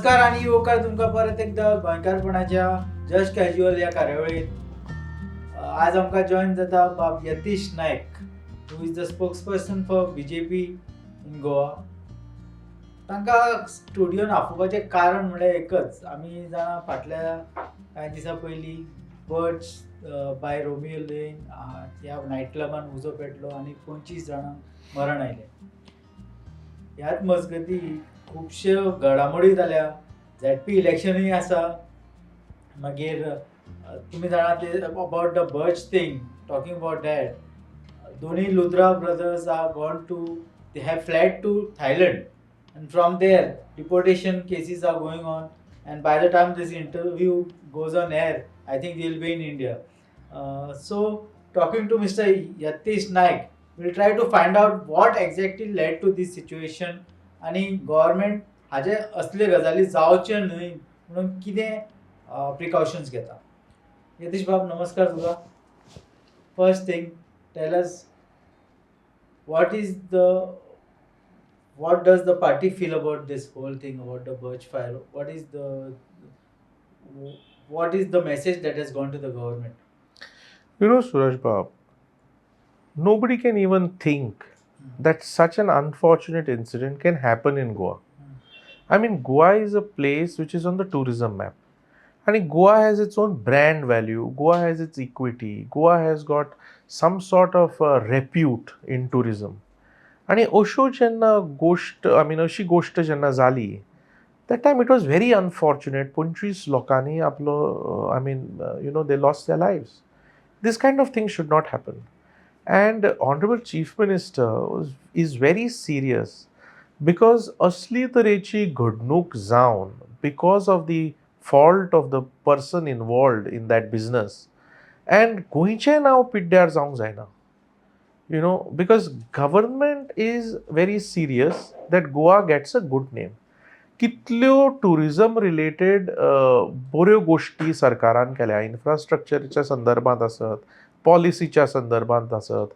नमस्कार आणि येवकार तुमका परत एकदा गोंयकारपणाच्या जस्ट कॅज्युअल या कार्यावळीत आज आमकां जॉइन जाता बाब Yatish Naik who is the spokesperson for BJP in Goa. तांकां स्टुडियोन आपोवपाचें कारण म्हणल्यार एकच, आमी जाणा फाटल्या कांय दिसा पयलीं बर्ड्स बाय रोमियो लेन ह्या नायट क्लबान उजो पेटलो आनी 25 जाणां मरण आयलें. ह्याच मजगती खुबश्यो घडामोडी जाल्या, झॅडपी इलेक्शनूय आसा. मागीर तुमी जाणा ते about the birds thing, talking about that, दोनी Luthra brothers are gone to, they have fled to Thailand and from there deportation cases are going on, and by the time this interview goes on air I think they'll be in India. So talking to Mr. Yatish Naik, we'll try to find out what exactly led to this situation आणि government हाजे असले गजाली जावचे न्हय म्हणून कितें precautions घेता. यतीश बाब नमस्कार तुका. First thing, tell us what does the party feel about this whole thing about the Birch fire? What is the message that has gone to the government? You know, Suraj Bab, nobody can even think that such an unfortunate incident can happen in Goa. I mean, Goa is a place which is on the tourism map. And Goa has its own brand value. Goa has its equity. Goa has got some sort of repute in tourism. आणि अशो जेन्ना गोष्ट अशी गोष्ट जेन्ना जाली, that time it was very unfortunate. 25 लोकांनी आपलो they lost their lives. This kind of things should not happen. And honourable chief minister is very serious because असली तरेची घडणूक जावन because of the fault of the person involved in that business, and गोंयचें नांव पिड्ड्यार जावंक जायना. Because government is very serious that Goa gets a good name. कितल्यो टुरिजम रिलेटेड बऱ्यो गोष्टी सरकारान केल्या, इन्फ्रास्ट्रक्चरच्या संदर्भात आसत, पॉलिसीच्या संदर्भात आसत,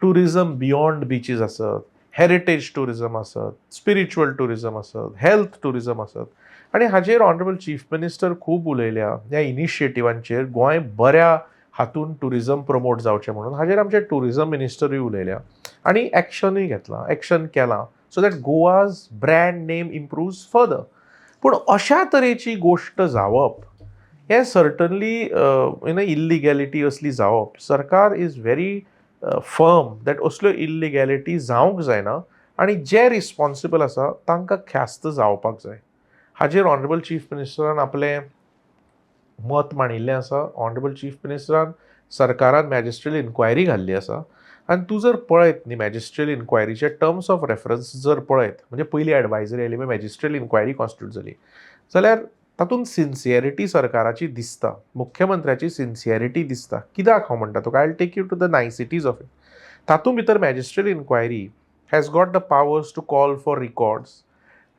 टुरिजम बियॉन्ड बीचीस आसत, हेरिटेज टुरिजम आसत, स्पिरिच्युअल टुरिजम आसत, हेल्थ टुरिजम आसत. आणि हाजेर ऑनरेबल चीफ मिनिस्टर खूब उलयल्या ह्या इनिशिएटिव्हांचेर, गोंय बऱ्या हातून टुरिजम प्रमोट जावचें म्हणून. हाजेर आमचे टुरिजम मिनिस्टरूय उलयल्या आनी एक्शनूय घेतलां, एक्शन केलां so that Goa's brand name improves further. पूण अशा तरेची गोश्ट जावप हें सर्टनली इल्लिगॅलिटी असली जावप, सरकार इज व्हेरी फर्म दॅट असल्यो इल्लिगॅलिटी जावंक जायना आनी जे रिस्पॉन्सिबल आसा तांकां ख्यास्त जावपाक जाय. हाजेर ऑनरेबल चीफ मिनिस्टरान आपलें मत मांडिल्लें आसा. ऑनरेबल चीफ मिनिस्टरान सरकारान मॅजिस्ट्रियल इन्क्वायरी घाल्ली आसा. आनी तूं जर पळयत न्ही मॅजिस्ट्रियल इन्क्वायरीचे टर्म्स ऑफ रेफरन्स जर पळयत, म्हणजे पयली एडवायजरी आयली मागीर मॅजिस्ट्रियल इन्क्वायरी कॉन्स्टिट्यूट जाली, जाल्यार तातूंत सिन्सियरिटी सरकाराची दिसता, मुख्यमंत्र्याची सिन्सियरिटी दिसता. कित्याक हांव म्हणटा तुका, I will take you to the niceties of it. तातूंत भितर magisterial inquiry has got the powers to call for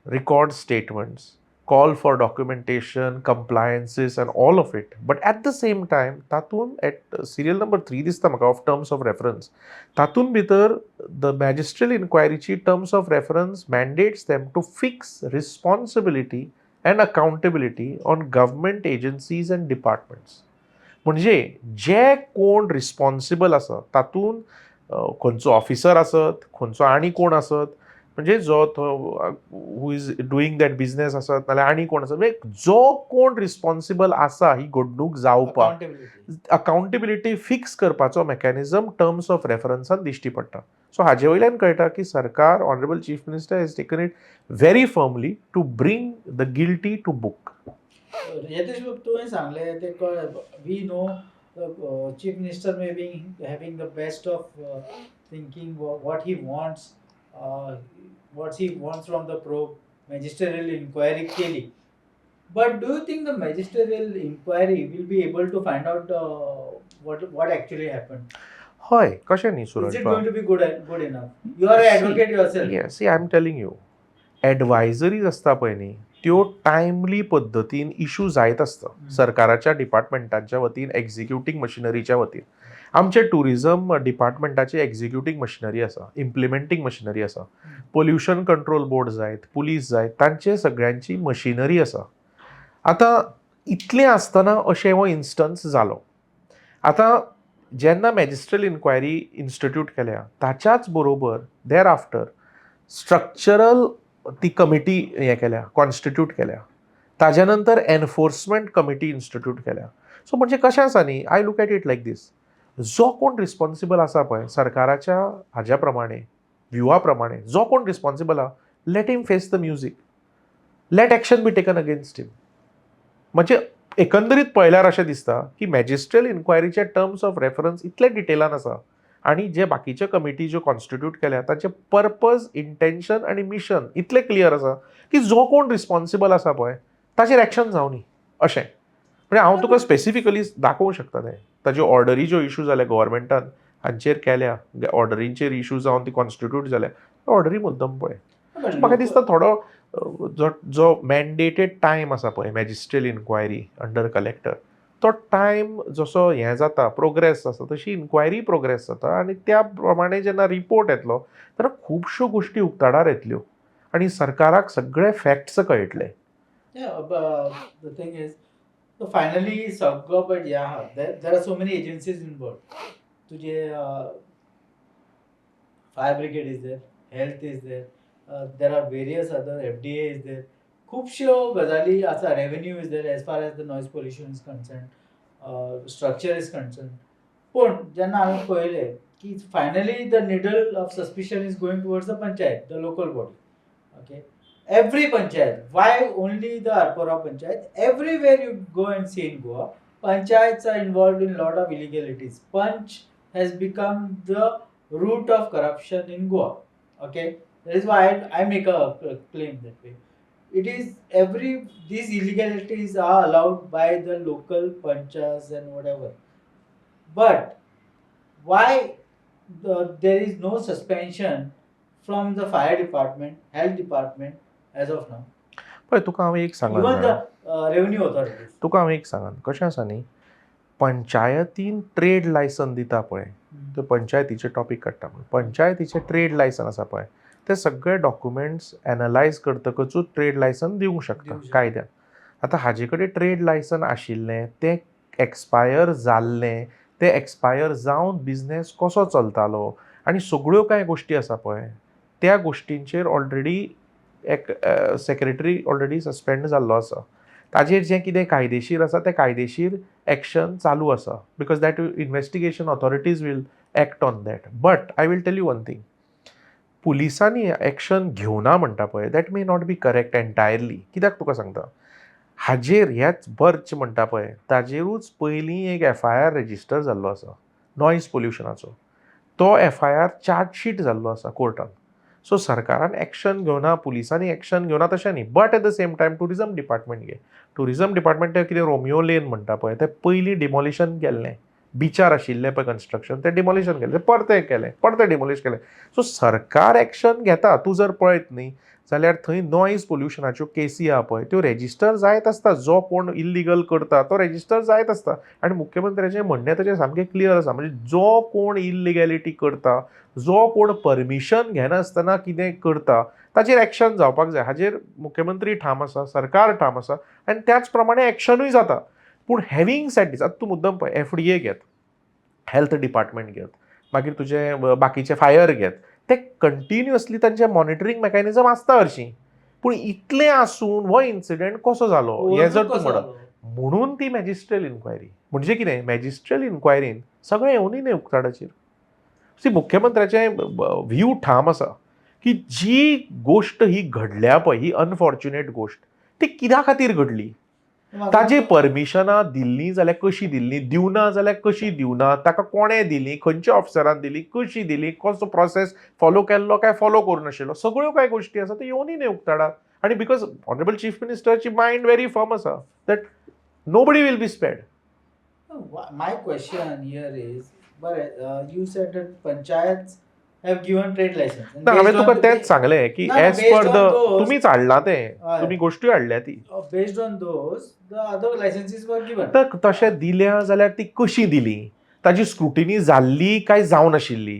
record statements, call for documentation, compliances and all of it. But at the same time, tatun at serial number 3 dista maka of terms of reference, tatun bhitar the magisterial inquiry chi terms of reference mandates them to fix responsibility and accountability on government agencies and departments. म्हणजे जे कोण responsible आसा तातून खंयचो officer आसत, खंयचो आनी कोण आसत, म्हणजे जो who is doing that business आसत, नाल्यार आनी कोण आसत, म्हणजे जो कोण रिस्पॉन्सिबल आसा ही घडणूक जावपाक, अकाउंटेबिलिटी फिक्स करपाचो मेकॅनिझम टर्म्स ऑफ रेफरन्सान दिश्टी पडटा. सो हाजे वयल्यान कळटा की सरकार, honourable chief minister has taken it very firmly to bring the guilty to book. Yatish बाब, तुवें सांगलें ते कळ्ळें. We know chief minister may be having the best of thinking what he wants from the probe. Magisterial inquiry केली. But do you think the magisterial inquiry will be able to find out what actually happened? हय, कशें न्ही Suraj. Is it going to be good enough? You are an advocate yourself. Yes, see, I am telling you, एडवायजरीज आसता पळय न्ही त्यो timely पद्दतीन issue जायत आसता सरकाराच्या डिपार्टमेंटाच्या वतीन एक्झिक्युटींग मशिनरीच्या वतीन. आमचे टुरिझम डिपार्टमेंटाची एक्झिक्युटींग मशिनरी आसा, इम्प्लिमेंटींग मशिनरी आसा, पोल्युशन कंट्रोल बोर्ड जायत, पुलीस जायत, तांचे सगळ्यांची मशिनरी आसा. आतां इतलें आसतना अशें हो इन्स्टन्स जालो. आतां जेन्ना मॅजिस्ट्रल इन्क्वायरी इन्स्टिट्यूट केल्या ताच्याच बरोबर देर आफ्टर स्ट्रक्चरल ती कमिटी हें केल्या, कॉन्स्टिट्यूट केल्या. ताज्या नंतर एनफोर्समेंट कमिटी इन्स्टिट्यूट केल्या. सो म्हणजे कशें आसा न्ही, I look at it like this. जो कोण रिस्पॉन्सिबल आसा पळय सरकाराच्या हाज्या प्रमाणे व्ह्युआ प्रमाणे जो कोण रिस्पॉन्सिबल आहा, let him face the music, let action be taken against him. म्हणजे एकंदरीत पळयल्यार अशें दिसता की मॅजिस्ट्रल इन्क्वायरीचे टर्म्स ऑफ रेफरन्स इतले डिटेलान आसा आणि जे बाकीचे कमिटी ज्यो कॉन्स्टिट्यूट केल्या ताचे पर्पज, इंटेन्शन आनी मिशन इतले क्लियर आसा की जो कोण रिस्पॉन्सिबल आसा पळय ताचेर एक्शन जावनी अशें. म्हणजे हांव तुका स्पेसिफिकली दाखोवंक शकता तें ताज्यो ऑर्डरी ज्यो इशू जाल्या गव्हर्मेंटान हांचेर केल्या, ऑर्डरींचेर इशू जावन ती कॉन्स्टिट्यूट जाल्या, ऑर्डरी मुद्दम पळय. म्हाका दिसता थोडो जो मॅन्डेटेड टायम आसा पळय मॅजिस्ट्रेल इन्क्वायरी अंडर कलेक्टर, तो टायम जसो हें जाता प्रोग्रेस जाता तशी इन्क्वायरी प्रोग्रेस जाता आनी त्या प्रमाणे जेन्ना रिपोर्ट येतलो तेन्ना खुबश्यो गोश्टी उक्ताडार येतल्यो आनी सरकाराक सगळे facts कळटले. The thing is, so finally सगळं पण yeah, there are so many agencies involved. तुझे fire brigade is there, health is there, there are various other FDA is there. खूपश्यो गजाली आसा, revenue is there as far as the noise pollution is concerned, structure is concerned. पण जेन्ना हांवें पळयलें की finally the needle of suspicion is going towards the panchayat, the local body. Okay, every panchayat. Why only the Arpora panchayat? Everywhere you go and see in Goa, panchayats are involved in a lot of illegalities. Panch has become the root of corruption in Goa. Okay, that is why I make a claim that way. It is these illegalities are allowed by the local panchas and whatever. But why there is no suspension from the fire department, health department as of now? पळय तुका हांव एक Even सांगन, the revenue authorities. तुका हांव एक सांगन कशें आसा न्ही, पंचायतीन ट्रेड लायसन दिता पळय, ते पंचायतीचे टॉपीक काडटा पळय, पंचायतीचे ट्रेड लायसन आसा पळय ते सगळे डॉक्युमेंट्स एनालायज करतकचूच ट्रेड लायसन दिवंक शकता कायद्यान. आतां हाजे कडेन ट्रेड लायसन आशिल्लें तें एक्सपायर जाल्लें, तें एक्सपायर जावन बिझनेस कसो चलतालो आनी सगळ्यो कांय गोश्टी आसा पळय त्या गोश्टींचेर ऑलरेडी एक सेक्रेटरी ऑलरेडी सस्पेंड जाल्लो आसा. ताजेर जें कितें कायदेशीर आसा तें कायदेशीर एक्शन चालू आसा because that investigation authorities will act on that. But I will tell you one thing, पुलिसांनी एक्शन घेवना म्हणटा पळय that may not be correct entirely. कित्याक तुका सांगता, हाजेर ह्याच बर्च म्हणटा पळय ताजेरूच पयलीं एक FIR रेजिस्टर जाल्लो आसा नॉयज पोल्युशनाचो. तो FIR चार्जशीट जाल्लो आसा कोर्टान. सो सरकारान एक्शन घेवना, पुलिसांनी एक्शन घेवना तशें न्ही. But at the same time tourism department घे, टुरिझम डिपार्टमेंट कितें रोमियो लेन म्हणटा पळय तें पयलीं डिमॉलिशन केल्लें, बिचार आशिल्लें पळय कन्स्ट्रक्शन तें डिमॉलिशन केलें, परतें केलें, परतें डिमॉलिश केलें. सो सरकार एक्शन घेता. तूं जर पळयत न्ही जाल्यार थंय नॉयज पोल्युशनाच्यो केसी आहा पळय त्यो रेजिस्टर जायत आसता. जो कोण इल्लिगल करता तो रेजिस्टर जायत आसता आनी मुख्यमंत्र्याचें म्हणणें ताचें सामकें क्लियर आसा. म्हणजे जो कोण इल्लिगॅलिटी करता, जो कोण परमिशन घेनासतना कितें करता ताचेर एक्शन जावपाक जाय. हाजेर मुख्यमंत्री ठाम आसा, सरकार ठाम आसा आनी त्याच प्रमाणे एक्शनूय जाता. पूण हॅविंग सेड दीस, आतां तूं मुद्दम पळय FDA घेत, हेल्थ डिपार्टमेंट घेत, मागीर तुजे बाकीचे फायर घेत, ते कंटिन्युअसली तांचे मॉनिटरींग मेकॅनिझम आसता हरशीं. पूण इतलें आसून हो इन्सिडेंट कसो जालो हें जर तूं म्हणत, म्हणून ती मॅजिस्ट्रेल इन्क्वायरी म्हणजे कितें, मॅजिस्ट्रेल इन्क्वायरीन सगळें येवनी न्ही उक्ताडाचेर. सी मुख्यमंत्र्याचें व्ह्यू ठाम आसा की जी गोश्ट ही घडल्या पळय, ही अनफॉर्च्युनेट गोश्ट, ती कित्या खातीर घडली, ताजी परमिशनां दिल्ली जाल्यार कशी दिल्ली, दिवना जाल्यार कशी दिवना, ताका कोणें दिली, खंयच्या ऑफिसरान दिली, कशी दिली, कसो प्रोसेस फॉलो केल्लो काय फॉलो करूं नाशिल्लो, सगळ्यो कांय गोश्टी आसा त्यो येवनी न्ही उक्ताडार. आनी बिकॉज ऑनरेबल चीफ मिनिस्टरची मायंड व्हेरी फर्म आसा that nobody will be spared. My question here is, but you said that panchayats have given trade license. And ना हांवें based on तुका the- तेंच सांगलें की ना, as based per on the those- तुमीच हाडलां तें हय. तुमी गोश्टी हाडल्या ती Based on those, the other licenses were given. तर तशें दिल्या जाल्यार ती कशी दिली ताजी स्क्रुटिनी जाल्ली काय जावं नाशिल्ली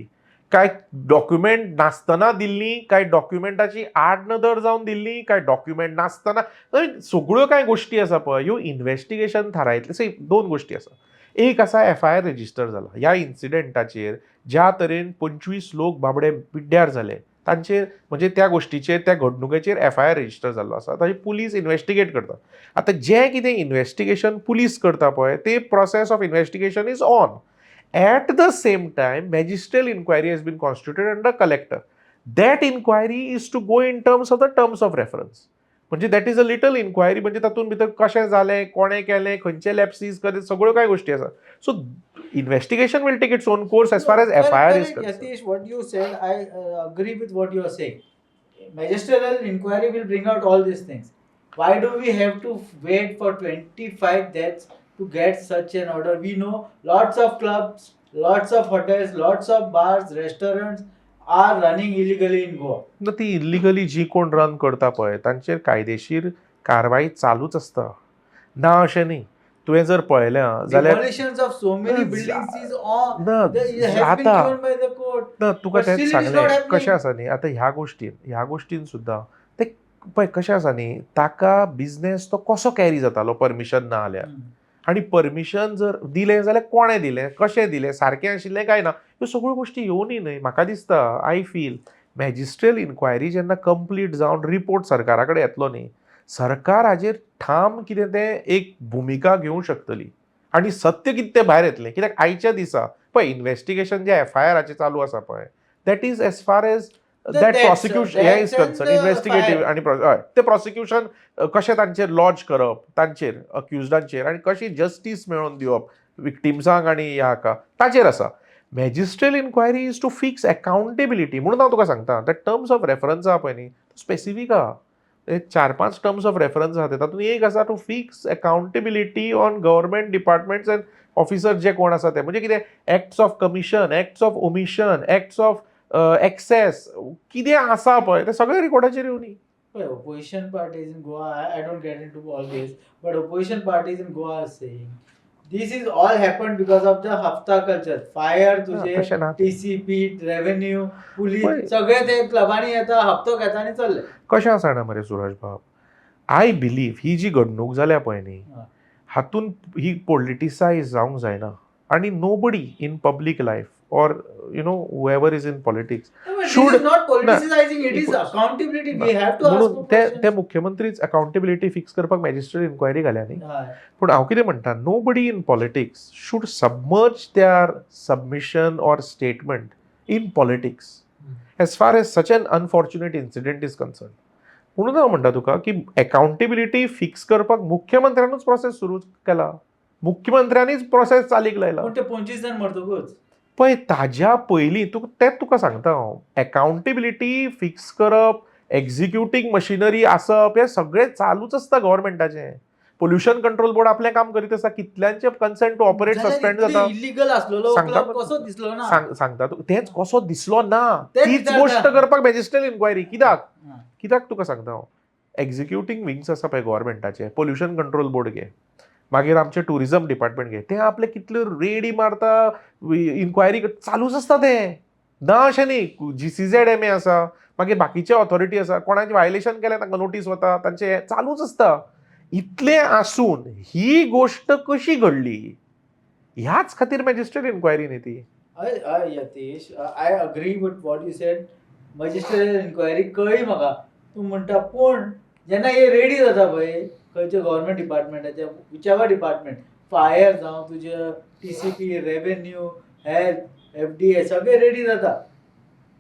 काय डॉक्युमेंट नासतना दिल्ली काय डॉक्युमेंटाची आड नदर जावन दिल्ली काय डॉक्युमेंट नासतना सगळ्यो कांय गोश्टी आसा पळय ह्यो इन्व्हेस्टिगेशन थारायतले दोन गोश्टी आसा एक आसा FIR रजिस्टर जाला ह्या इन्सिडेंटाचेर ज्या तरेन 25 लोक बाबडे पिड्ड्यार जाले तांचेर म्हणजे त्या गोश्टीचेर त्या घडणुकेचेर FIR रजिस्टर जाल्लो आसा ताची पुलीस इन्व्हेस्टिगेट करता आतां जें कितें इन्व्हेस्टिगेशन पुलीस करता पळय ते process of investigation is on at the same time magisterial inquiry has been constituted under collector that inquiry is to go in terms of the terms of reference म्हणजे that is a little inquiry म्हणजे तातूंत भितर कशें जालें कोणें केलें खंयचे लॅप्सीस कदें सगळ्यो कांय गोश्टी आसा so investigation will take its own course as far as FIR is concerned. Yatish, what you said, I agree with what you are saying. Magisterial inquiry will bring out all these things. Why do we have to wait for 25 deaths to get such an order? We know lots of clubs, lots of hotels, lots of bars, restaurants are running illegally in Goa. ना ती इल्लिगली जी कोण run करता पळय तांचेर कायदेशीर कारवाई चालूच आसता ना अशें न्ही तुवें जर पळयलें जाल्यार Demolitions of so many buildings is on. ना It has been आता given by the court. ना तुका But तेंच still it is not सांगलें happening. कशें आसा न्ही आतां ह्या गोश्टीन सुद्दां ते पळय कशें आसा न्ही ताका बिझनेस तो कसो कॅरी जातालो परमिशन ना जाल्यार आनी परमिशन जर दिलें जाल्यार कोणें दिलें कशें दिलें सारकें आशिल्लें काय ना ह्यो सगळ्यो गोश्टी येवनी न्हय म्हाका दिसता आय फील मॅजिस्ट्रियल इन्क्वायरी जेन्ना कंप्लीट जावन रिपोर्ट सरकारा कडेन येतलो न्ही सरकार हाजेर ठाम कितें तें एक भुमिका घेवंक शकतली आनी सत्य कितें तें भायर येतलें कित्याक आयच्या दिसा पळय इन्व्हेस्टिगेशन जे FIRाचें चालू आसा पळय that is age far age that prosecution हे इज कन्सर्न इन्व्हेस्टिगेटीव आनी हय ते प्रॉसिक्युशन कशें तांचेर लॉज करप तांचेर अक्युजडांचेर आनी कशी जस्टीस मेळोवन दिवप विक्टिम्सांक आनी ह्या हाका ताचेर आसा magisterial inquiry is to fix accountability म्हणून हांव तुका सांगता दॅट टर्म्स ऑफ रेफरन्स आहा पळय न्ही स्पेसिफीक आहा 4-5 टर्म्स ऑफ रेफरन्स आहा तातूंत एक आसा to fix accountability on government departments and officer जे कोण आसा ते म्हणजे कितें acts of commission acts of omission acts of excess कितें आसा पळय ते सगळे रिकॉर्डाचेर येवनी Opposition parties in Goa, I don't get into all this, but opposition parties in Goa are saying this is all happened because of the hafta culture. Fire तुझे तशें ना. TCP, revenue, पळय. police सगळे ते क्लबांनी येता हप्तो घेता आनी चल्ले. कशें आसा जाणा मरे सुरज बाब आय बिलीव ही जी घडणूक जाल्या पळय न्ही हातूंत ही पॉलिटिसायज जावंक जायना आनी nobody in public life or whoever is in politics Should this is not politicizing, it is It- accountability. We have to ask म्हणून for ते questions. मुख्यमंत्रीच अकाउंटेबिलिटी फिक्स करपाक मॅजिस्ट्रेट इन्क्वायरी घाल्या न्ही हय. पूण हांव कितें म्हणटा nobody in politics should submerge their submission or statement in politics as far as such an unfortunate incident is concern म्हणून हांव म्हणटा तुका की अकाउंटेबिलिटी फिक्स करपाक मुख्यमंत्र्यानूच प्रोसेस सुरू केला मुख्यमंत्र्यांनीच प्रोसेस चालीक लायला पण ते 25 जण मरतकूच पळय ताज्या पयलीं तेंच तुका सांगता हांव अकाउंटेबिलिटी फिक्स करप एक्झिक्युटींग मशिनरी आसप हें सगळें चालूच आसता गव्हर्मेंटाचें पोल्युशन कंट्रोल बोर्ड आपलें काम करीत आसा कितल्यांचे कन्सेंट टू ऑपरेट सस्पेंड जाता इलिगल आसलेलो सांगता क्लब कसो दिसलो ना सांगता तूं तेंच कसो दिसलो ना तेच तीच विचारता. गोश्ट करपाक मॅजिस्ट्रेट इन्क्वायरी कित्याक हा. कित्याक तुका सांगता हांव एक्झिक्युटींग विंग्स आसा पळय गव्हर्मेंटाचे पोल्युशन कंट्रोल बोर्ड घे मागीर आमचे टुरिझम डिपार्टमेंट घे ते आपले कितल्यो रेडी मारता इन्क्वायरी चालूच आसता ते ना अशें न्ही GCZMA आसा मागीर बाकीचे ऑथॉरिटी आसा कोणाचें वायलेशन केलें तांकां नोटीस वता तांचे चालूच आसता इतलें आसून ही गोश्ट कशी घडली ह्याच खातीर मॅजिस्ट्रेट इन्क्वायरी न्ही ती Yatish I agree with what you said magistrate inquiry कळ्ळी म्हाका तूं म्हणटा पूण जेन्ना हे रेडी जाता पळय खंयच्या गव्हर्मेंट डिपार्टमेंटाच्या विचेवर डिपार्टमेंट फायर जावं तुजे TCP रेवेन्यू हेल्थ FDA सगळे रेडी जाता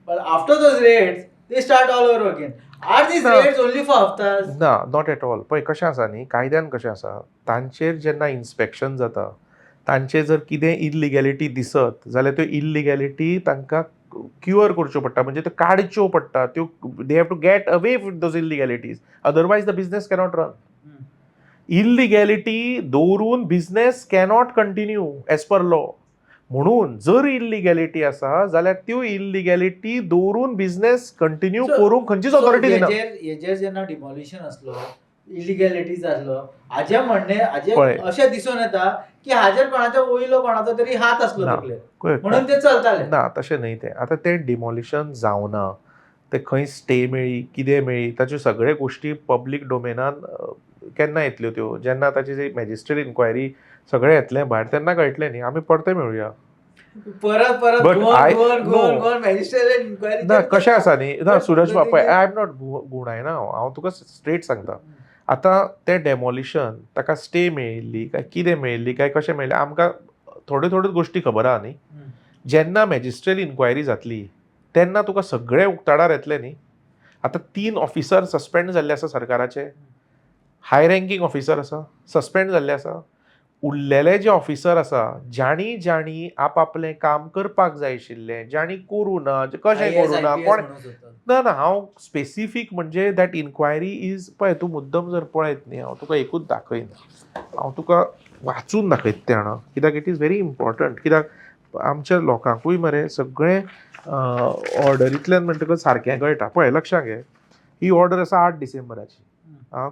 but after those raids they start all over again are these ना. रेड्स ओन्ली फॉर हफ्तास ना नॉट एट ऑल पळय कशें आसा न्ही कायद्यान कशें आसा तांचेर जेन्ना इन्स्पेक्शन जाता तांचे जर कितें इल्लिगॅलिटी दिसत जाल्यार त्यो इल्लिगॅलिटी तांकां क्युअर करच्यो पडटा म्हणजे त्यो काडच्यो पडटा त्यो they have to get away with those illegalities otherwise the business cannot run illegality दवरून business cannot continue as per law म्हणून जर इल्लिगॅलिटी आसा जाल्यार त्यो इल्लिगॅलिटी दवरून बिझनेस कंटिन्यू करूंक खंयचीच ऑथॉरिटी दिना. हेजेर जेन्ना डिमॉलिशन असलो, इलिगॅलिटीज आसलो, हाजे म्हणणे हाजे पळय. अशें दिसून येता की हाजेर कोणाचो वयलो कोणाचो तरी हात आसलो ना. तकलेर, म्हणून ते चलताले. ना तशें न्हय तें. आतां तें डिमॉलिशन जावना, ते खंय स्टे मेळ्ळी कितें मेळ्ळी ताच्यो सगळ्यो गोश्टी पब्लीक डोमेनान केन्ना येतल्यो त्यो, जेन्ना ताची जी मॅजिस्ट्रेट इन्क्वायरी सगळें येतलें भायर तेन्ना कळटलें न्ही. आमी परते मेळुया. परत परत But I- Goan no. Magistrate inquiry ना कशें आसा न्ही, ना सुरज बाब पळय, प्रत्येकी- आय एम नॉट गुणायना हांव तुका स्ट्रेट सांगता. आतां तें डेमॉलिशन ताका स्टे मेळिल्ली काय कितें मेळिल्ली काय कशें मेळिल्लें आमकां थोड्यो थोड्योच गोश्टी खबर आहा न्ही. जेन्ना मॅजिस्ट्रेट इन्क्वायरी जातली तेन्ना तुका सगळे उक्ताडार येतले न्ही. आतां 3 ऑफिसर सस्पेंड जाल्ले आसा सरकाराचे, हाय रँकींग ऑफिसर आसा सस्पेंड जाल्ले आसा. उरलेले जे ऑफिसर आसा ज्यांनी आपआपलें काम करपाक जाय आशिल्लें, ज्यांनी करूं ना, कशें करूं ना, कोण ना ना हांव स्पेसिफीक म्हणजे दॅट इन्क्वायरी इज पळय तूं मुद्दम जर पळयत न्ही हांव तुका एकूच दाखयना, हांव तुका वाचून दाखयता तें हांव, कित्याक इट इज व्हेरी इम्पॉर्टंट. कित्याक आमच्या लोकांकूय मरे सगळें ऑर्डरींतल्यान म्हणटकच सारकें कळटा. पळय लक्षांत घे, ही ऑर्डर आसा 8 डिसेंबराची,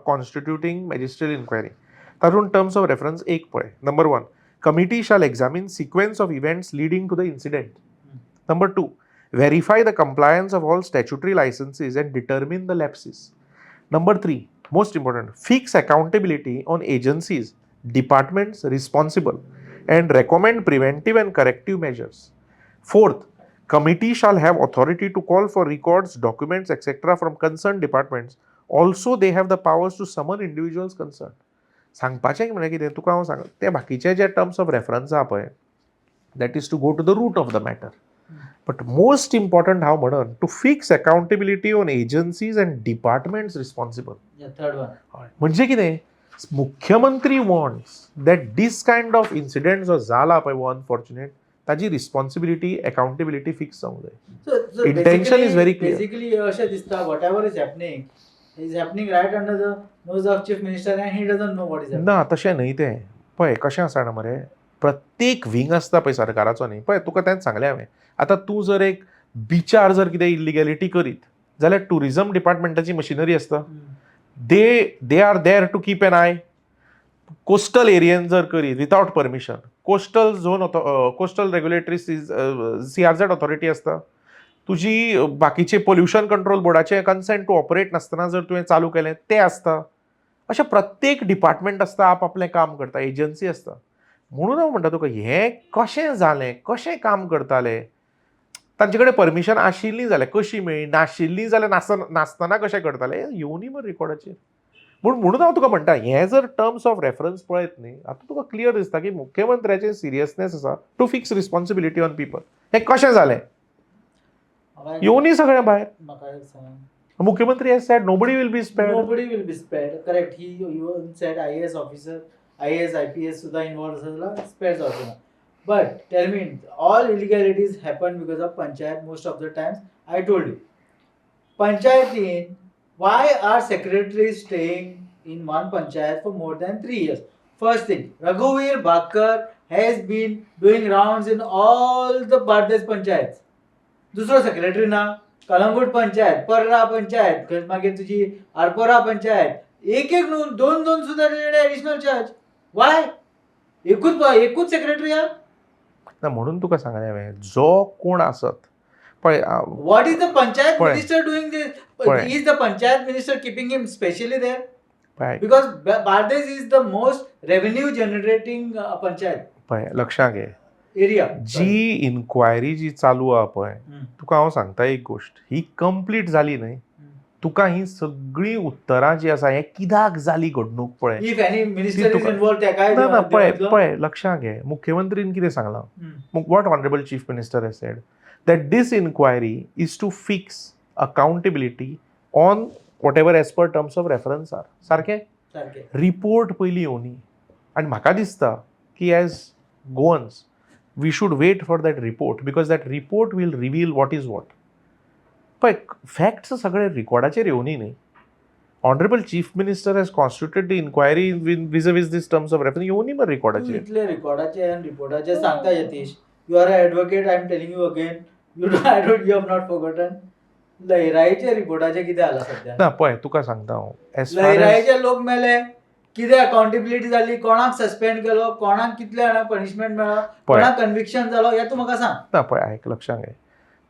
कॉन्स्टिट्युटींग मॅजिस्ट्रेट इन्क्वायरी. तातूंत टर्म्स ऑफ रेफरन्स एक पळय. Number 1, committee shall examine sequence of events leading to the incident. Number 2, verify the compliance of all statutory licenses and determine the lapses. Number 3, most important, fix accountability on agencies, departments responsible and recommend preventive and corrective measures. Fourth, committee shall have authority to call for records, documents, etc. from concerned departments. Also, they have the powers to summon individuals concerned. सांगपाचें म्हणजे कितें तुका हांव सांग, ते बाकीचे जे terms of reference आहा पळय, that is to go to the root of the matter. But most important हांव म्हणन to fix accountability on agencies and departments responsible. Third one म्हणजे कितें, मुख्यमंत्री wants that this kind of incident जो जाला पळय वो अनफॉर्च्युनेट, ताजी रिस्पॉन्सिबिलिटी अकाउंटेबिलिटी फिक्स जावंक जाय. Intention is very clear. Basically अशें दिसता whatever is happening right under the nose of chief minister and he doesn't know what is happening. ना तशें न्हय तें. पळय कशें आसा जाणा मरे, प्रत्येक विंग आसता पळय सरकाराचो न्ही, पळय तुका तेंच सांगलें हांवें. आतां तूं जर एक बिचार जर कितें इल्लिगॅलिटी करीत जाल्यार टुरिझम डिपार्टमेंटाची मशिनरी आसता, they are there to keep an eye. Coastal एरियेन जर करीत without permission, coastal zone coastal regulatory CRZ authority आसता. तुजी बाकीचे पोल्युशन कंट्रोल बोर्डाचे कन्सेंट टू ऑपरेट नासतना जर तुवें चालू केलें तें आसता. अशें प्रत्येक डिपार्टमेंट आसता आपआपलें काम करता, एजन्सी आसता. म्हणून हांव म्हणटा तुका हें कशें जालें, कशें काम करताले, तांचे कडेन परमिशन आशिल्ली जाल्यार कशी मेळ्ळी, नाशिल्ली जाल्यार नासतना कशें करताले, येवनी मरे रिकॉर्डाचेर. म्हणून हांव तुका म्हणटा हें जर टर्म्स ऑफ रेफरन्स पळयत न्ही, आतां तुका क्लियर दिसता की मुख्यमंत्र्याचें सिरियसनेस आसा to fix responsibility on people. हें कशें जालें येवनी सगळें भायर. म्हाका एक सांग, मुख्यमंत्री has said nobody will be spared. nobody will be spared. Correct. He even said IAS officer, IAS, IPS सुद्धा involved असला spared जावचो. But tell me, all illegalities happen because of panchayat most of the times. I told you, panchayatin, why are secretaries staying in one panchayat for more than 3 years? First thing, Raghuveer Bhakkar has been doing rounds in all the Bardez panchayats. दुसरो secretary ना, कलंगूट पंचायत, पर्रा पंचायत, मागीर तुजी आरपोरा पंचायत, एक दोन सुद्धा additional charge. Y? एकूच secretary आहा. ना म्हणून तुका सांगलें हांवें, जो कोण आसत पळय, व्हॉट इज द पंचायत पळय. Minister doing this? पळय. Is the panchayat minister keeping him specially there? पळय because Bardez is the most revenue generating panchayat पळय लक्षांत घे, एरिया. जी इन्क्वायरी जी चालू आहा पळय, तुका हांव सांगता एक गोश्ट, ही कंप्लीट जाली न्हय, तुका ही सगळी उत्तरां जी आसा हें कित्याक जाली घडणूक पळय. If any minister is involve तेकाय ना पळय लक्षांत घे, मुख्यमंत्रीन कितें सांगलां, what honourable chief minister has said that this inquiry is to fix accountability on whatever as per terms of reference are. सारकें? रिपोर्ट पयलीं येवनी. आनी म्हाका दिसता की as Goans we should wait for that report because that report will reveal what is what. पळय facts सगळे रिकॉर्डाचेर येवनी न्ही. Honourable chief minister has constituted the inquiry with this terms of reference येवनी मरे रिकॉर्डाचेर. इतले रिकॉर्डाचे आनी रिपोर्टाचे सांगता Yatish, You are an advocate. I am telling you again. You have not forgotten. लयराईच्या रिपोर्टाचे कितें जाला सध्या? ना पळय तुका सांगता हांव एज फार एज लयराईचे लोक मेले. कितें अकाउंटेबिलिटी जाली? कोणाक सस्पेंड केलो? कोणाक कितले जाणांक पनिशमेंट मेळ्ळो? कोणाक कन्विक्शन जालो? हें तूं म्हाका सांग. ना पळय आयक लक्षांत घे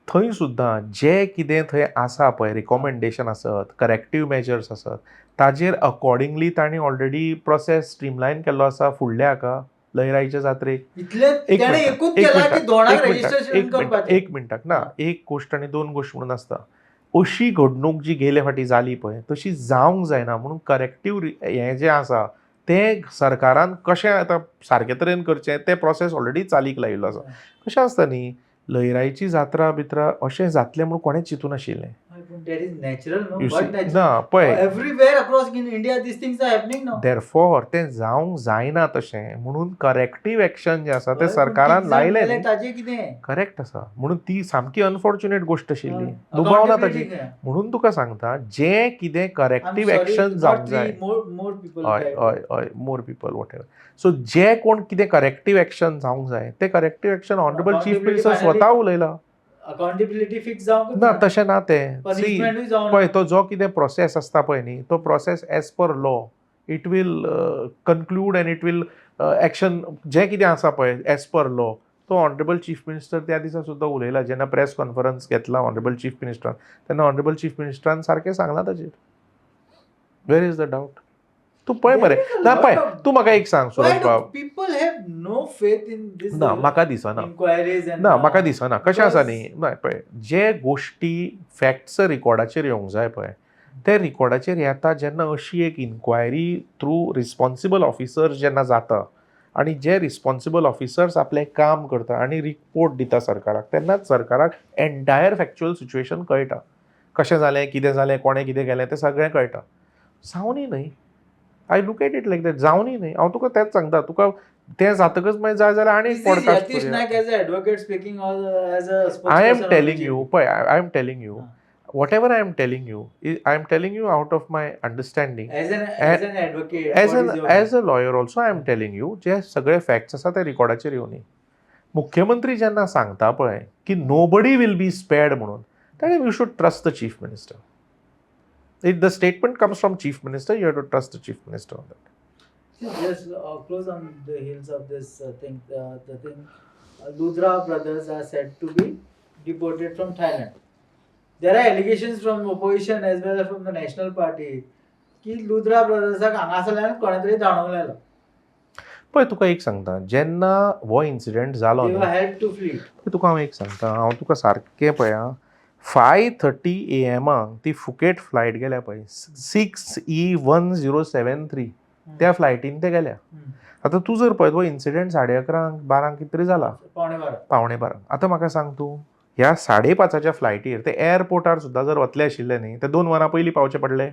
थंय सुद्दां जे कितें थंय आसा पळय रिकमेंडेशन आसत करेक्टीव मेजर्स आसत ताजेर अकॉर्डिंगली तांणी ऑलरेडी प्रोसेस स्ट्रीमलायन केल्लो आसा फुडल्या हाका लयराईच्या जात्रेक. इतले तेणे एकूच केला की दोनाक रजिस्ट्रेशन करपाचें. एक मिनटाक ना एक गोश्ट आनी दोन गोश्ट म्हणून आसता. अशी घडणूक जी गेले फाटी जाली पळय तशी जावंक जायना म्हणून करेक्टीव हें जें आसा तें सरकारान कशें आतां सारके तरेन करचें तें प्रोसेस ऑलरेडी चालीक लायिल्लो आसा. कशें आसता न्ही लयराईची जात्रा बित्रा अशें जातलें म्हणून कोणेंच चिंतूं नाशिल्लें. That is natural, no? You But see, natural. ना पळय Everywhere across in India, these things are happening now. Therefore तें जावंक जायना तशें म्हणून करेक्टीव एक्शन जें आसा तें सरकारान लायलें न्ही. ताजें कितें? करेक्ट आसा म्हणून ती सामकी अनफॉर्च्युनेट गोश्ट आशिल्ली दुबावना ताजी. Accountability काय? म्हणून तुका सांगता जें कितें I'm करेक्टीव sorry, एक्शन not जावंक three, जाय more people हय died. हय हय more people whatever so जे कोण कितें करेक्टीव एक्शन जावंक जाय तें corrective action honourable chief Accountability minister finally- स्वता उलयला. Accountability fix जावंक ना तशें ना तें सी Punishment जावंक पळय तो जो कितें प्रोसेस आसता पळय न्ही तो process as per law it will conclude and it will action जें कितें आसा पळय एज पर लॉ तो ऑनरेबल चीफ मिनिस्टर त्या दिसा सुद्दां उलयला जेन्ना प्रेस कॉन्फरन्स घेतला ऑनरेबल चीफ मिनिस्टरान तेन्ना ऑनरेबल चीफ मिनिस्टरान सारकें सांगलां ताचेर. Where is the doubt? तूं पळय मरे ना पळय तूं म्हाका एक सांग Why सुरेश do बाब people have no faith in this ना म्हाका दिसना inquiries and ना म्हाका दिसना कशें आसा because- न्ही ना पळय जे गोश्टी फॅक्ट्स रिकॉर्डाचेर येवंक जाय पळय ते रिकॉर्डाचेर येता जेन्ना अशी एक इन्क्वायरी थ्रू रिस्पॉन्सिबल ऑफिसर्स जेन्ना जाता आनी जे रिस्पॉन्सिबल ऑफिसर्स आपलें काम करता आनी रिपोर्ट दिता सरकाराक तेन्नाच सरकाराक एन्टायर फॅक्च्युअल सिच्युएशन कळटा. कशें जालें कितें जालें कोणें कितें केलें तें सगळें कळटा. जावनी न्हय I look at it like that जावनी न्हय हांव तुका तेंच सांगता तुका तें जातकच मागीर जाय जाल्यार आनी Is this पॉडकास्ट Yatish करुया. Naik as an advocate speaking or as a spokesperson? I am of telling BJP? you, I am telling you, whatever I am telling you, I am telling you out of my understanding. As an advocate, As what is your as a lawyer also, I am telling you, जे सगळे facts आसा ते रिकॉर्डाचेर येवनी. मुख्यमंत्री जेन्ना सांगता पळय की nobody will be स्पेअर्ड म्हणून तेन्ना you should trust the chief minister. If the statement comes from chief minister, you have to trust the chief minister on that. Just close on the heels of this thing. The thing, Ludra brothers are said to be deported from Thailand. There are allegations from opposition as well as from the national party की Ludra brothers हांगासरल्यान कोणे तरी धांवूंक लायलो. पळय तुका एक सांगता जेन्ना हो incident जालो They न्ही were helped to flee. तुका हांव एक सांगता हांव तुका सारकें पळय 5:30 AM ती फुकेट फ्लायट गेल्या पळय 6E1073 त्या फ्लायटीन ते गेल्या. आतां तूं जर पळयत हो इन्सिडेंट 11:30 12 कितें तरी जाला पावणे बारा. 11:15. आतां म्हाका सांग तूं ह्या 5:30च्या फ्लायटीर ते एअरपोर्टार सुद्दां जर वतले आशिल्ले न्ही ते 2 वरां पयलीं पावचे पडले.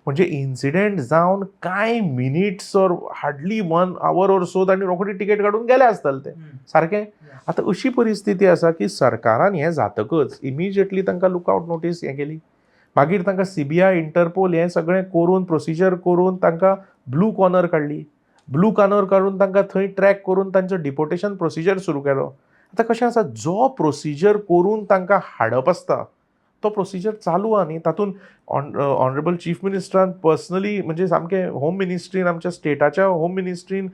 म्हणजे इन्सिडेंट जावन कांय minutes or hardly 1 hour or so तांणी रोखडी तिकेट काडून गेले आसतले ते सारकें. आतां अशी परिस्थिती आसा की सरकारान हें जातकच इमिजिएटली तांकां लुकआवट नोटीस हें केली. मागीर तांकां CBI इंटरपोल हें सगळें करून प्रोसिजर करून तांकां ब्लू कॉर्नर काडली. ब्लू कॉर्नर काडून तांकां थंय ट्रॅक करून तांचो डिपोटेशन प्रोसिजर सुरू केलो. आतां कशें आसा जो प्रोसिजर करून तांकां हाडप आसता तो प्रोसिजर चालू आहा न्ही तातूंत ऑनरेबल चीफ मिनिस्टरान पर्सनली म्हणजे सामकें होम मिनिस्ट्रीन आमच्या स्टेटाच्या होम मिनिस्ट्रीन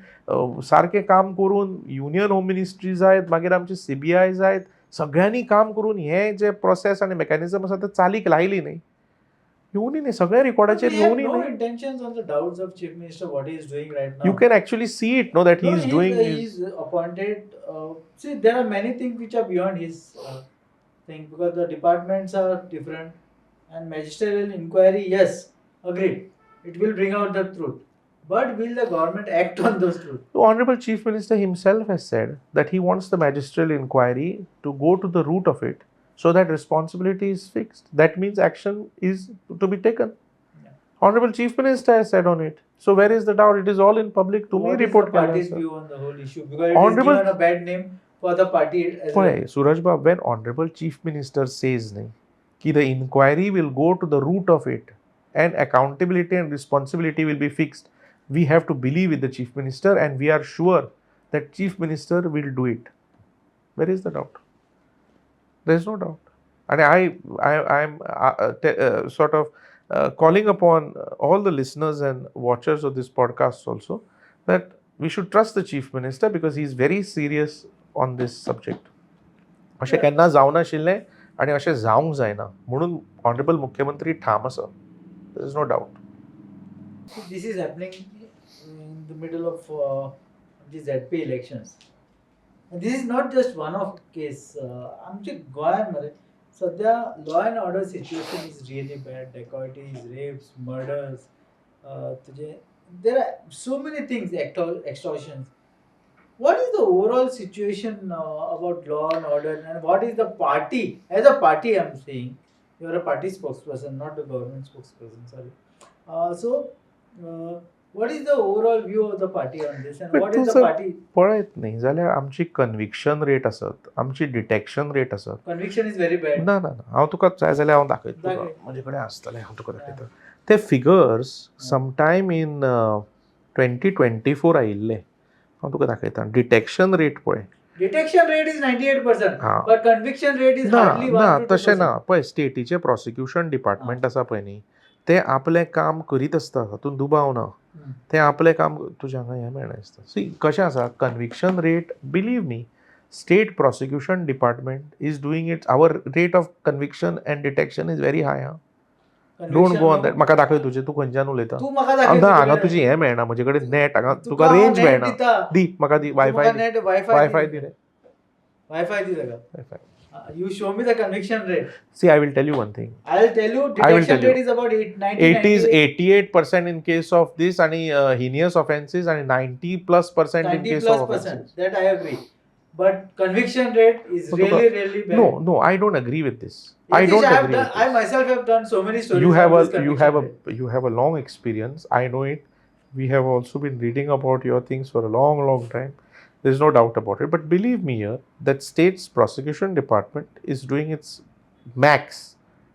सारकें काम करून युनियन होम मिनिस्ट्री जायत मागीर आमचे CBI जायत सगळ्यांनी काम करून हें जे प्रोसेस आनी मेकॅनिझम आसा ते चालीक लायली न्ही. येवनी न्ही सगळ्या रिकॉर्डाचेर We have येवनी no न्ही. intentions on the doubts of Chief Minister what he is doing right now. You can actually see it, no, that he No, is doing his. he's appointed. See, there are many things which are beyond his thing because the departments are different. And magisterial inquiry, yes, agreed. It will bring out the truth. But will the government act on those truths? The Honorable Chief Minister himself has said that he wants the magisterial inquiry to go to the root of it so that responsibility is fixed. That means action is to be taken. Yeah. Honorable Chief Minister has said on it. So where is the doubt? It is all in public. To me, What is report the party's can view on the whole issue? Because it Honorable- is given a bad name for the party as well. Why, Suraj Bab, when Honorable Chief Minister says nahi, ki the inquiry will go to the root of it and accountability and responsibility will be fixed, we have to believe with the Chief Minister and we are sure that Chief Minister will do it. Where is the doubt? There is no doubt. And I'm sort of calling upon all the listeners and watchers of this podcast also that we should trust the chief minister because he is very serious on this subject. अशें केन्ना जावं नाशिल्लें आनी अशें जावंक जायना म्हणून honourable मुख्यमंत्री ठाम आसा. There is no doubt. So this is happening in the middle of the ZP elections. And this is not just one of case. आमचे गोंयांत सध्या law and order situation is really bad. Dacoities, rapes, murders, there are so many things, extortions. What is the overall situation about law and order, and what is the party? As a party, I'm saying, you are a party spokesperson, not the government spokesperson. Sorry. What is the overall view of the party on this, and what is the party? पळयत न्ही जाल्यार आमची conviction rate आसत, आमची detection rate आसत. Conviction is very bad. ना हांव तुका जाय जाल्यार हांव दाखयता तुका. म्हजे कडेन आसतलें, हांव तुका दाखयता. ते फिगर्स समटायम इन 2024 आयिल्ले. हांव तुका दाखयता. डिटेक्शन रेट पळय. Detection rate is 98%, हाँ. but conviction rate is hardly 1 to 2%. तशें ना पळय. स्टेटीचे प्रोसिक्युशन डिपार्टमेंट आसा पळय न्ही, ते आपलें काम करीत आसता, हातूंत दुबाव ना. ते आपलें काम तुज्या हांगा हें मेळना दिसता. सी कशें आसा, conviction rate, believe me, state prosecution department is doing it's. Hour rate of conviction end detection is very high. Don't go on that. म्हाका दाखय तुजें. तू खंयच्यान उलयता? तू म्हाका दाखय. हांगा तुजी हें मेळना. म्हजे कडेन नेट, हांगा तुका रेंज मेळना. दी म्हाका दी. वायफाय दी रे. वायफाय दी ताका. You show me the conviction rate. See, I will tell you one thing. I'll tell you, detection rate is about 90. It is 88% in case of this and heinous offences, and 90+% in case of offences. That I agree. But conviction rate is really bad. No, I don't agree with this. I don't agree with this. I myself have done so many stories. You have a long experience. I know it. We have also been reading about your things for a long time. There's no doubt about it. But believe me here, that state's prosecution department is doing its max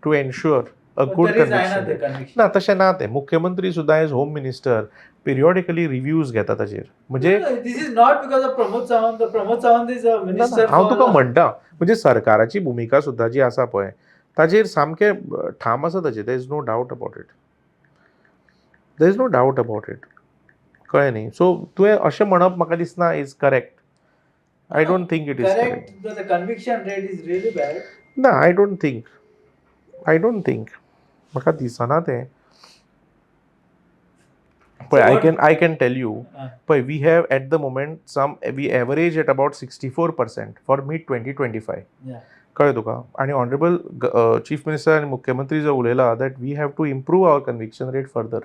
to ensure a good conviction rate. ना तशें ना तें. मुख्यमंत्री सुद्दां as home minister periodically reviews घेता ताचेर. म्हणजे this is not because of Pramod Sawant. The Pramod Sawant is a minister. हांव तुका म्हणटा, म्हणजे सरकाराची भुमिका सुद्दां जी आसा पळय ताचेर सामकें ठाम आसा ताचेर. There is no doubt about it. There is no doubt about it. कळ्ळें न्ही. सो तुवें अशें म्हणप म्हाका दिसना is correct. I don't think it is correct. The conviction rate is really bad. ना, आय डोंट थिंक. म्हाका दिसना तें. पळय, I can tell you, पळय, we have at the moment we average at about 64% for mid 2025. कळ्ळें तुका. आनी honourable chief minister आनी मुख्यमंत्री जो उलयला that we have to improve our conviction rate further.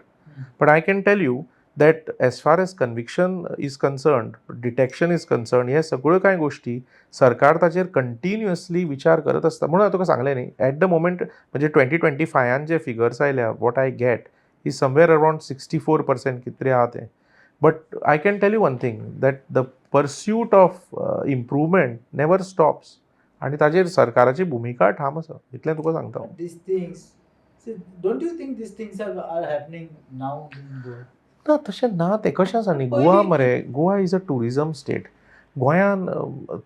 But I can tell you that as far as conviction is concerned, detection is concerned, हे सगळ्यो कांय गोष्टी सरकार ताचेर कंटिन्युअसली विचार करत आसता. म्हणून हांवें तुका सांगलें न्ही, एट द मोमेंट म्हणजे 2025 जे फिगर्स आयल्या, what I get is somewhere around 64% कितें तरी आहा तें. But I can tell you one thing, that the pursuit of improvement never stops. आनी ताचेर सरकाराची भुमिका ठाम आसा. इतलें तुका सांगता. These things, don't you think these things are happening now in Goa? ना तशें ना तें. कशें आसा न्ही, गोवा मरे, Goa is a tourism state. गोंयान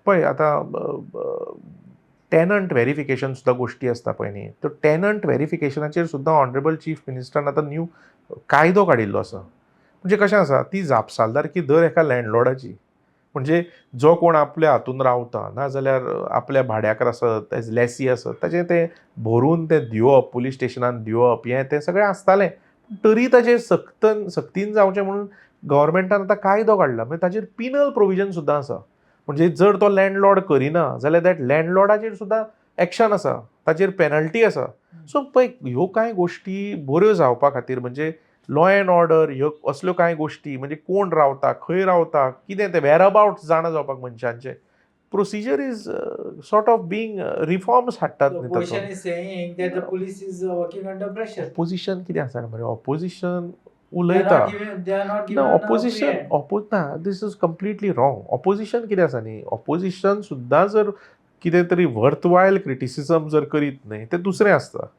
पळय आतां टेनंट व्हेरिफिकेशन सुद्दां गोश्टी आसता पळय न्ही, तो टेनंट व्हेरिफिकेशनाचेर सुद्दां ऑनरेबल चीफ मिनिस्टरान आतां न्यू कायदो काडिल्लो आसा. म्हणजे कशें आसा, ती जापसालदारकी दर एका लँडलॉर्डाची. म्हणजे जो कोण आपल्या हातून रावता, नाजाल्यार आपल्या भाड्याकार आसत, एज लॅसी आसत, ताचें तें भरून तें दिवप, पुलीस स्टेशनान दिवप, हें तें सगळें आसतालें. तरी ताचेर सक्तीन जावचें म्हणून गव्हर्मेंटान आतां कायदो काडला. म्हणजे ताचेर पिनल प्रोविजन सुद्दां आसा. म्हणजे जर तो लँडलॉर्ड करिना जाल्यार दॅट लँडलॉर्डाचेर सुद्दां एक्शन आसा, ताचेर पेनल्टी आसा. सो पळय, ह्यो कांय गोश्टी बऱ्यो जावपा खातीर, म्हणजे लॉ अँड ऑर्डर, ह्यो असल्यो कांय गोश्टी, म्हणजे कोण रावता, खंय रावता, कितें तें वेअरअबाउट्स जाणा जावपाक मनशांचें, procedure is sort of being reforms हाडटात. Opposition is saying that the police is working under pressure. Opposition कितें आसा मरे, ऑपोजिशन उलयता ना, ऑपोजिशन ना, this is completely wrong. Opposition कितें आसा न्ही, ऑपोजिशन सुद्दां जर कितें तरी वर्थवायल क्रिटिसिजम जर करीत न्ही, तें दुसरें आसता.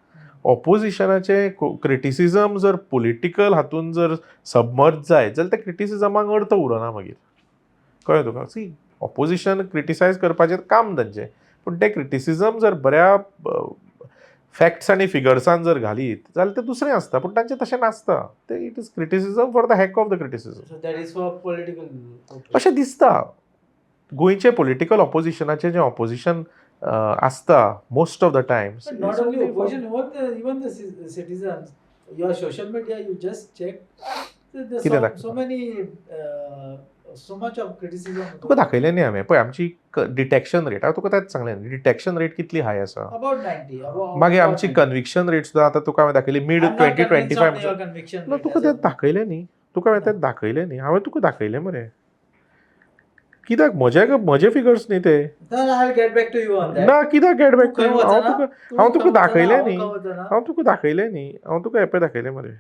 ऑपोजिशनाचे क्रिटिसिजम जर पॉलिटिकल हातून जर सबमर्ज जाय जाल्यार त्या क्रिटिसिजमाक अर्थ उरना मागीर. कळ्ळें तुका. सी ऑपोजिशन क्रिटिसायज करपाचें काम तांचें, पूण ते क्रिटिसिजम जर बऱ्या फॅक्ट्स आनी फिगर्सान जर घालीत जाल्यार तें दुसरें आसता, पूण तांचें तशें नासता. ते it is criticism for the hack of the criticism So that is for political. अशें दिसता. गोंयचे पॉलिटिकल ऑपोजिशनाचें जें ऑपोजिशन आसता most of the Times. But not only opposition, even the citizens. Your social media, you just check. There's कितें so दाखयता? many, so much of criticism. तुका दाखयलें न्ही हांवें, पळय आमची डिटेक्शन रेट, हांव तुका तेंच सांगलें, डिटेक्शन रेट कितली हाय आसा. About 90. मागीर आमची कन्विक्शन रेट सुद्दां आतां तुका हांवें दाखयली mid I'm not 20-25. convinced of your conviction. ना rate तुका as तें of now. दाखयलें न्ही, तुका हांवें तें दाखयलें न्ही, हांवें तुका दाखयलें मरे. कित्याक म्हजे फिगर्स न्ही ते. Then I'll get back to you on that. ना कित्याक गेट बॅक तूं खंय वचना? हांव तुका खंय दाखयलें वचना? न्ही, हांव खंय वचना? हांव तुका दाखयलें न्ही, हांव तुका एपय दाखयलें मरे.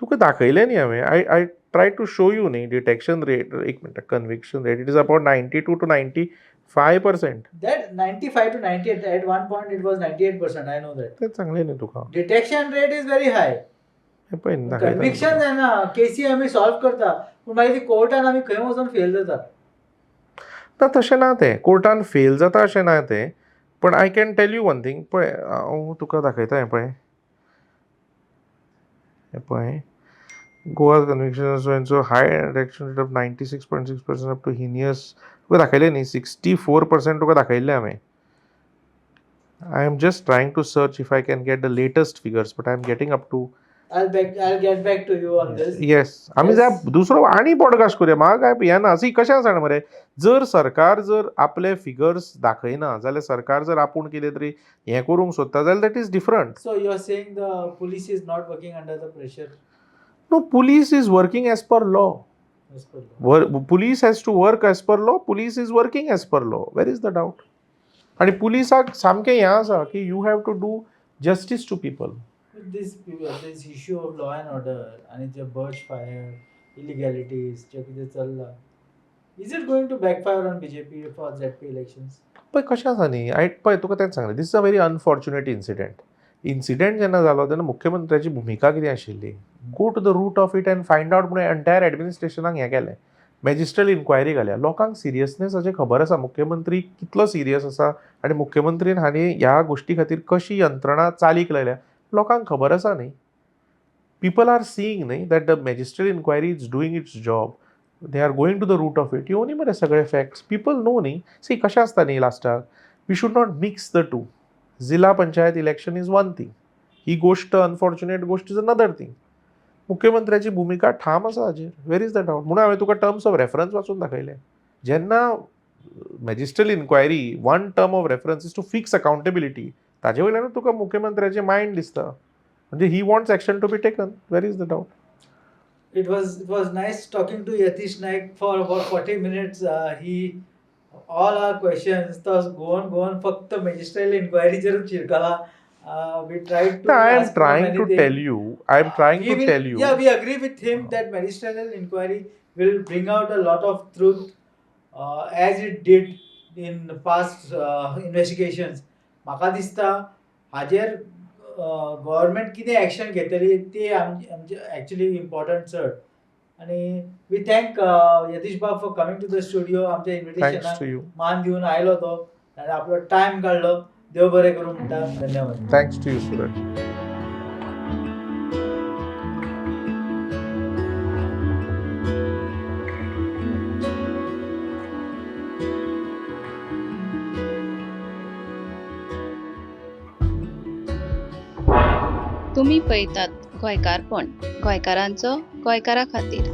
तुका दाखयलें न्ही हांवें. I try to show you न्ही डिटेक्शन रेट. एक minute, conviction rate it is about 92 to 95%. That 95 to 98. At one point it was 98%. I know that. तेंच सांगलें न्ही तुका. Detection rate is very high. हें पळय न्ही दाखयता. कन्विक्शन आहे ना, केसी आम्ही सॉल्व करता, पूण मागीर ती कोर्टान आमी खंय वचून फेल जाता. ना तशें ना तें, कोर्टान फेल जाता अशें ना तें, पण I can tell you one thing. पळय हांव तुका दाखयता हें पळय. हें पळय, Goa conviction so high detection rate of 96.6% up to heinous. तुका दाखयलें न्ही 64% तुका दाखयल्लें हांवें. I am just trying to search if I can get the latest figures, but I am getting up to. I'll get back to you on this. Yes, आमी जाय दुसरो आनी पॉडकास्ट करुया. म्हाका काय हें ना. सी कशें आसा जाणा मरे, जर सरकार जर आपले फिगर्स दाखयना जाल्यार सरकार जर आपूण कितें तरी हें करूंक सोदता जाल्यार that is different. So you're saying the police is not working under the pressure no, police is working as per law. as per law. Police has to work as per law. Police is working as per law. Where is the doubt. आनी पुलिसाक सामकें हें आसा की you have to do justice to people. With this issue of law and order आणि जे birch fire, illegalities जे कितें चल्ला, is it going to backfire on BJP for ZP elections? पळय कशें आसा न्ही, पळय तुका तेंच सांगलें, this is a very unfortunate incident जेन्ना जालो तेन्ना मुख्यमंत्र्याची भुमिका कितें आशिल्ली, go to the root of it and find out म्हणून एंटायर एडमिनिस्ट्रेशनाक हें केलें, मॅजिस्ट्रल इन्क्वायरी घाल्या. लोकांक सिरियसनेसाचें खबर आसा, मुख्यमंत्री कितलो सिरियस आसा आनी मुख्यमंत्रीन हांणी ह्या गोश्टी खातीर कशी यंत्रणा चालीक लायल्या लोकांक खबर आसा न्ही. पीपल आर सीइंग न्ही that the magisterial inquiry is doing its job. They are going to the root of it. येवन न्ही मरे सगळे फॅक्ट्स. पीपल नो न्ही. सी कशें आसता न्ही लास्टाक, we should not mix the two. जिल्हा panchayat election is one thing, ही गोश्ट अनफॉर्च्युनेट गोश्ट इज अनदर थिंग. मुख्यमंत्र्याची भुमिका ठाम आसा हाजेर. Where is the doubt. म्हणून हांवें तुका टर्म्स ऑफ रेफरन्स वाचून दाखयलें. जेन्ना magisterial inquiry one term of reference is to fix accountability, ताजे वयल्यानूच तुका मुख्यमंत्र्याचें मायंड दिसता. म्हणजे he wants action to be taken. Where is the doubt. It was nice talking to Yatish Naik for about 40 minutes. He all our questions go on फक्त magistrate inquiry जर चिरकाला. We tried to. I am ask him trying to anything. tell you. I am trying He to will- tell you. Yeah, we agree with him that magisterial inquiry will bring out a lot of truth, as it did in past investigations. म्हाका दिसता हाजेर government कितें action घेतली ते आमचे actually important चड. आनी we thank Yatish बाब for coming to the studio. आमच्या Thanks इन्विटेशनाक to you. मान दिवन आयलो तो आनी आपलो टायम काडलो. देव बरें करूं म्हणटा. धन्यवाद. Thanks to you, Suraj. तुम्ही पळयतात गोंयकारपण, गोंयकारांचो गोंयकारा खातीर.